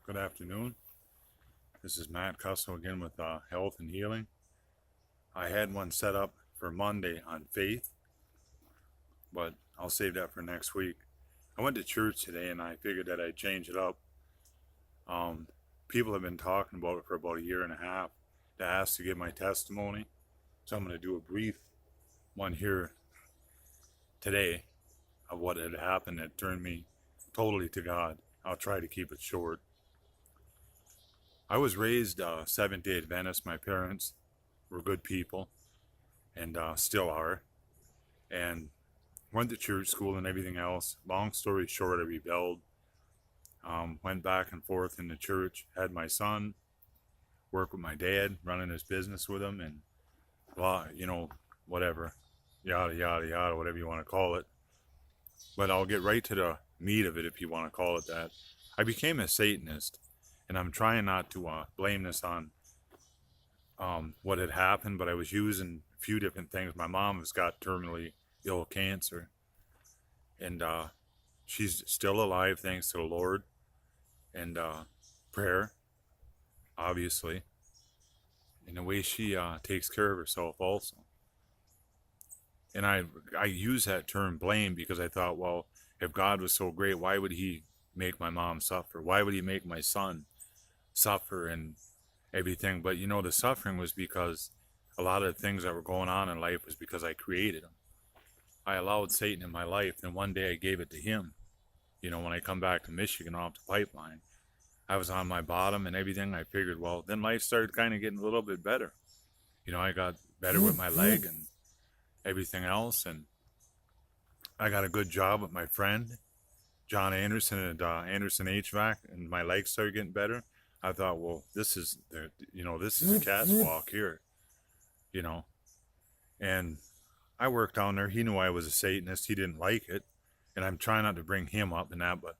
Good afternoon. This is Matt Cusso again with Health and Healing. I had one set up for Monday on faith, but I'll save that for next week. I went to church today and I figured that I'd change it up. Um, People have been talking about it for about a year and a half to ask to give my testimony. So I'm going to do a brief one here today of what had happened that turned me totally to God. I'll try to keep it short. I was raised Seventh-day Adventist. My parents were good people and still are. And went to church school and everything else. Long story short, I rebelled. Went back and forth in the church. Had my son work with my dad, running his business with him, and blah, whatever, yada yada yada, whatever you want to call it. But I'll get right to the meat of it, if you want to call it that. I became a Satanist, and I'm trying not to blame this on what had happened, but I was using a few different things. My mom has got terminally ill cancer, and she's still alive, thanks to the Lord, and prayer, obviously, and the way she takes care of herself also. And I use that term blame because I thought, well, if God was so great, why would he make my mom suffer? Why would he make my son suffer and everything? But the suffering was because a lot of the things that were going on in life was because I created them. I allowed Satan in my life, and one day I gave it to him. When I come back to Michigan off the pipeline, I was on my bottom and everything. I figured, well, then life started kind of getting a little bit better. I got better with my leg and everything else, and I got a good job with my friend John Anderson at Anderson HVAC, and my legs started getting better. I thought, well, this is a cat's walk here, and I worked down there. He knew I was a Satanist. He didn't like it, and I'm trying not to bring him up in that, but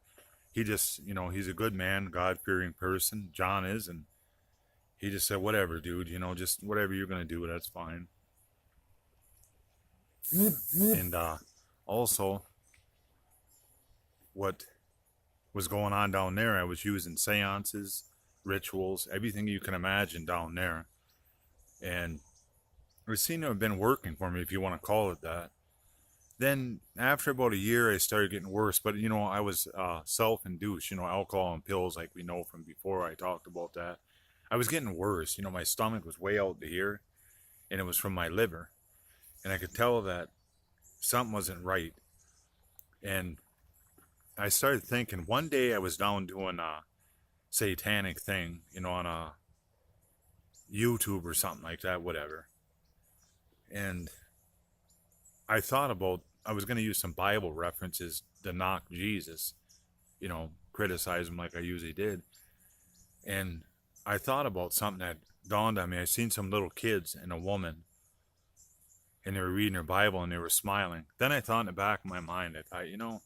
he just, he's a good man, God-fearing person. John is, and he just said, whatever, dude, just whatever you're going to do, that's fine. And also, what was going on down there, I was using seances, rituals, everything you can imagine down there. And it seemed to have been working for me, if you want to call it that. Then after about a year, I started getting worse. But, I was self-induced, alcohol and pills, like we know from before. I talked about that. I was getting worse. My stomach was way out to here, and it was from my liver. And I could tell that something wasn't right. And I started thinking, one day I was down doing a satanic thing, on a YouTube or something like that, whatever. And I thought about, I was going to use some Bible references to knock Jesus, criticize him like I usually did. And I thought about something that dawned on me. I seen some little kids and a woman, and they were reading their Bible and they were smiling. Then I thought in the back of my mind, I thought,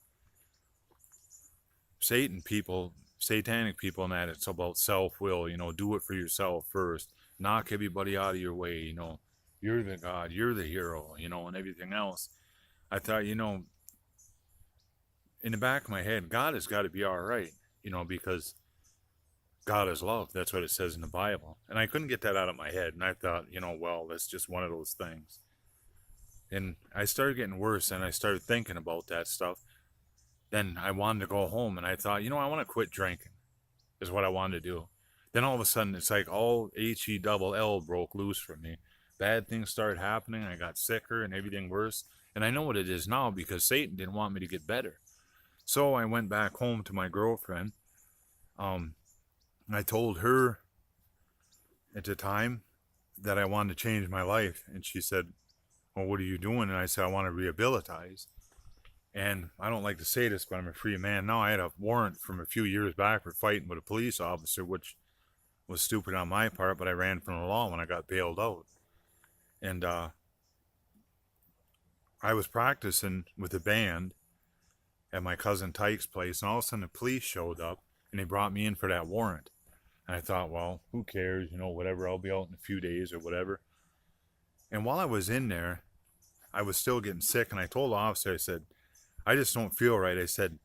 satanic people, and that it's about self-will, do it for yourself first. Knock everybody out of your way, you're the God, you're the hero, and everything else. I thought, in the back of my head, God has got to be all right, because God is love. That's what it says in the Bible. And I couldn't get that out of my head. And I thought, well, that's just one of those things. And I started getting worse, and I started thinking about that stuff. Then I wanted to go home, and I thought, I want to quit drinking, is what I wanted to do. Then all of a sudden, it's like all HE double L broke loose from me. Bad things started happening. I got sicker and everything worse. And I know what it is now because Satan didn't want me to get better. So I went back home to my girlfriend. I told her at the time that I wanted to change my life. And she said, well, what are you doing? And I said, I want to rehabilitize. And I don't like to say this, but I'm a free man now. I had a warrant from a few years back for fighting with a police officer, which was stupid on my part, but I ran from the law when I got bailed out. And I was practicing with a band at my cousin Tyke's place, and all of a sudden the police showed up, and they brought me in for that warrant. And I thought, well, who cares, whatever, I'll be out in a few days or whatever. And while I was in there, I was still getting sick, and I told the officer, I said, I just don't feel right. I said,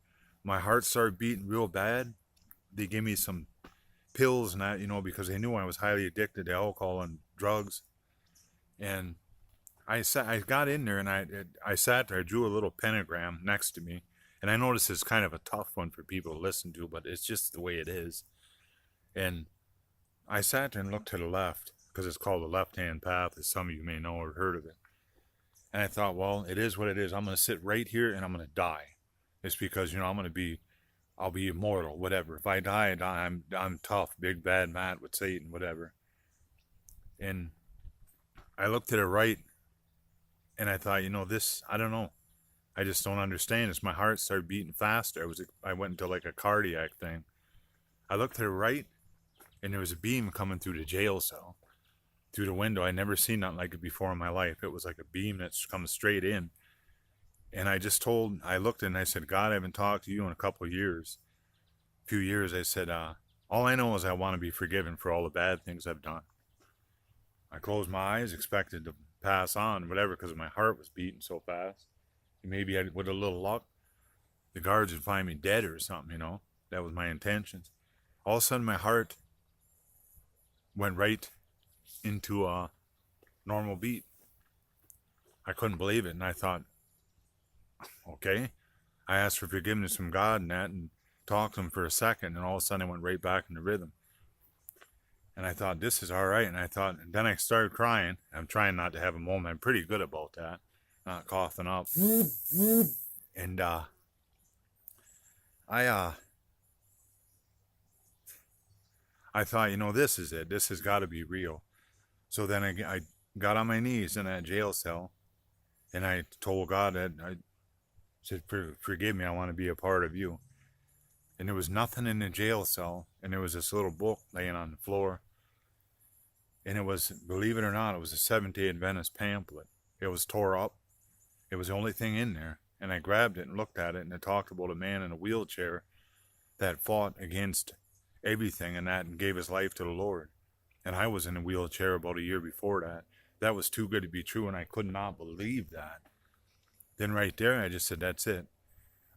my heart started beating real bad. They gave me some pills and that, because they knew I was highly addicted to alcohol and drugs. And I got in there and I sat there. I drew a little pentagram next to me, and I noticed it's kind of a tough one for people to listen to, but it's just the way it is. And I sat there and looked to the left because it's called the left-hand path, as some of you may know or heard of it. And I thought, well, it is what it is. I'm going to sit right here and I'm going to die. It's because I'll be immortal, whatever. If I die, I die. I'm tough, big bad Matt with Satan, whatever. And I looked to the right. And I thought, this, I don't know. I just don't understand. As my heart started beating faster, I went into like a cardiac thing. I looked to the right, and there was a beam coming through the jail cell, through the window. I never seen nothing like it before in my life. It was like a beam that's coming straight in. And I looked and I said, God, I haven't talked to you in a couple of years. A few years, I said, all I know is I want to be forgiven for all the bad things I've done. I closed my eyes, expected to pass on, whatever, because my heart was beating so fast. And maybe with a little luck, the guards would find me dead or something, That was my intentions. All of a sudden, my heart went right into a normal beat. I couldn't believe it, and I thought, okay. I asked for forgiveness from God and that, and talked to him for a second, and all of a sudden I went right back into rhythm. And I thought, this is all right. And then I started crying. I'm trying not to have a moment. I'm pretty good about that, not coughing up. And I thought, this is it. This has got to be real. So then I got on my knees in that jail cell, and I told God that I said, forgive me, I want to be a part of you. And there was nothing in the jail cell, and there was this little book laying on the floor. And it was, believe it or not, it was a Seventh-day Adventist pamphlet. It was tore up. It was the only thing in there. And I grabbed it and looked at it, and it talked about a man in a wheelchair that fought against everything and that and gave his life to the Lord. And I was in a wheelchair about a year before that. That was too good to be true, and I could not believe that. Then right there, I just said, that's it.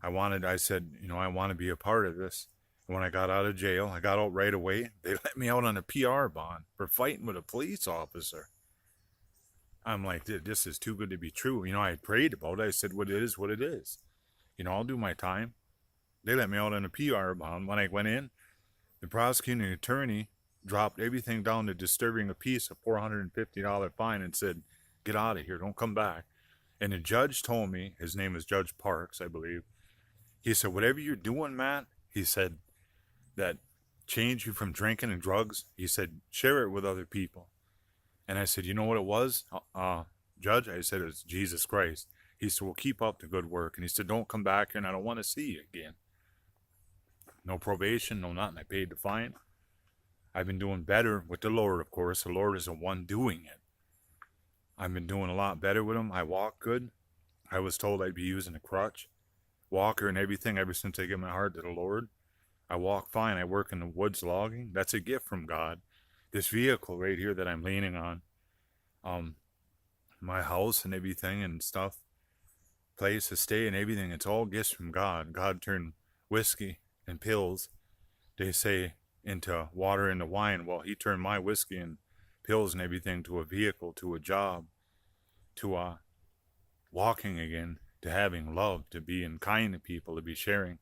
I said, I want to be a part of this. And when I got out of jail, I got out right away. They let me out on a PR bond for fighting with a police officer. I'm like, this is too good to be true. I prayed about it. I said, what it is, what it is. I'll do my time. They let me out on a PR bond. When I went in, the prosecuting attorney dropped everything down to disturbing a peace, a $450 fine, and said, get out of here, don't come back. And the judge told me, his name is Judge Parks, I believe. He said, whatever you're doing, Matt, he said, that changed you from drinking and drugs, he said, share it with other people. And I said, you know what it was, Judge? I said, it's Jesus Christ. He said, well, keep up the good work. And he said, don't come back here, and I don't want to see you again. No probation, no nothing. I paid the fine. I've been doing better with the Lord, of course. The Lord is the one doing it. I've been doing a lot better with him. I walk good. I was told I'd be using a crutch, walker and everything ever since I gave my heart to the Lord. I walk fine. I work in the woods logging. That's a gift from God. This vehicle right here that I'm leaning on, my house and everything and stuff, place to stay and everything, it's all gifts from God. God turned whiskey and pills, they say, into water and wine. Well, he turned my whiskey and pills and everything to a vehicle, to a job, to walking again, to having love, to being kind to people, to be sharing.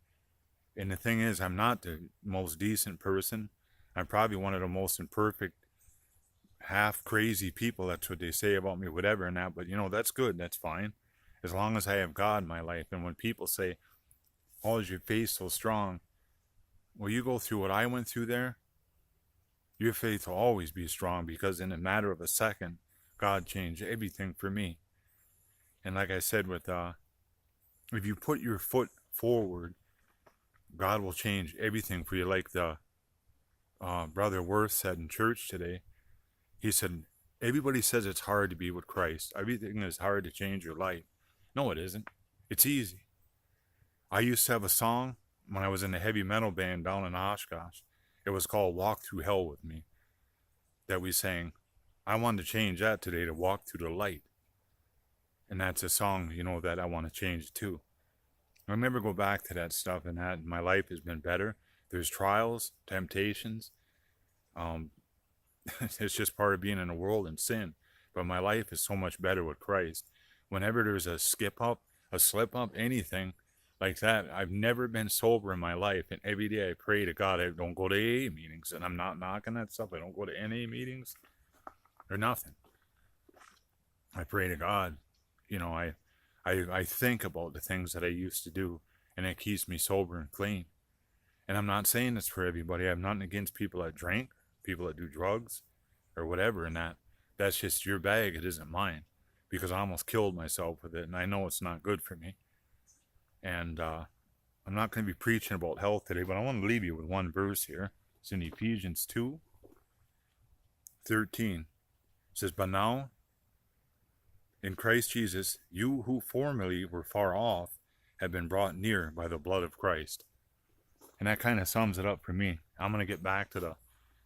And the thing is, I'm not the most decent person. I'm probably one of the most imperfect, half crazy people. That's what they say about me, whatever and that. But that's good. That's fine. As long as I have God in my life. And when people say, oh, is your faith so strong? Well, you go through what I went through there, your faith will always be strong, because in a matter of a second, God changed everything for me. And like I said, if you put your foot forward, God will change everything for you. Like the Brother Worth said in church today, he said, everybody says it's hard to be with Christ. Everything is hard to change your life. No, it isn't. It's easy. I used to have a song when I was in a heavy metal band down in Oshkosh. It was called Walk Through Hell With Me, that we sang. I wanted to change that today to Walk Through the Light. And that's a song, that I want to change too. I'll never go back to that stuff, and my life has been better. There's trials, temptations, Um, it's just part of being in the world and sin. But my life is so much better with Christ. Whenever there's a skip up, a slip up, anything like that, I've never been sober in my life. And every day I pray to God, I don't go to AA meetings, and I'm not knocking that stuff. I don't go to NA meetings or nothing. I pray to God. You know, I think about the things that I used to do, and it keeps me sober and clean. And I'm not saying this for everybody. I'm not against people that drink, people that do drugs, or whatever. And that's just your bag. It isn't mine, because I almost killed myself with it, and I know it's not good for me. And I'm not going to be preaching about health today, but I want to leave you with one verse here. It's in Ephesians 2:13. It says, "But now, in Christ Jesus, you who formerly were far off have been brought near by the blood of Christ." And that kind of sums it up for me. I'm going to get back to the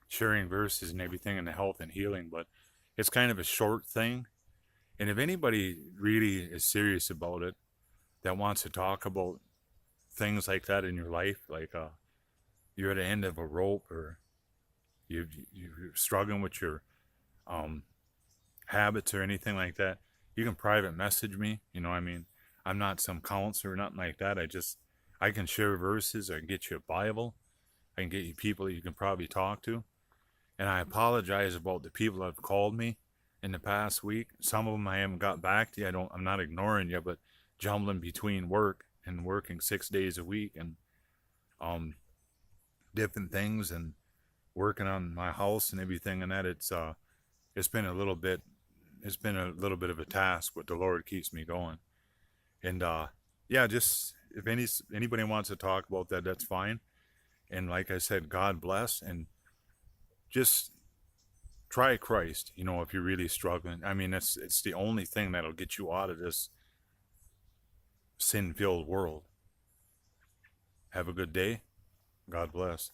sharing verses and everything and the health and healing, but it's kind of a short thing. And if anybody really is serious about it, that wants to talk about things like that in your life, like you're at the end of a rope, or you're struggling with your habits or anything like that, you can private message me. You know, I mean, I'm not some counselor or nothing like that. I can share verses. I can get you a Bible. I can get you people that you can probably talk to. And I apologize about the people that have called me in the past week. Some of them I haven't got back to you. I'm not ignoring you, but jumbling between work and working 6 days a week, and different things, and working on my house and everything, and that it's been a little bit of a task, but the Lord keeps me going. And yeah, just if anybody wants to talk about that, that's fine. And like I said, God bless, and just try Christ, you know, if you're really struggling. I mean, it's the only thing that'll get you out of this sin-filled world. Have a good day. God bless.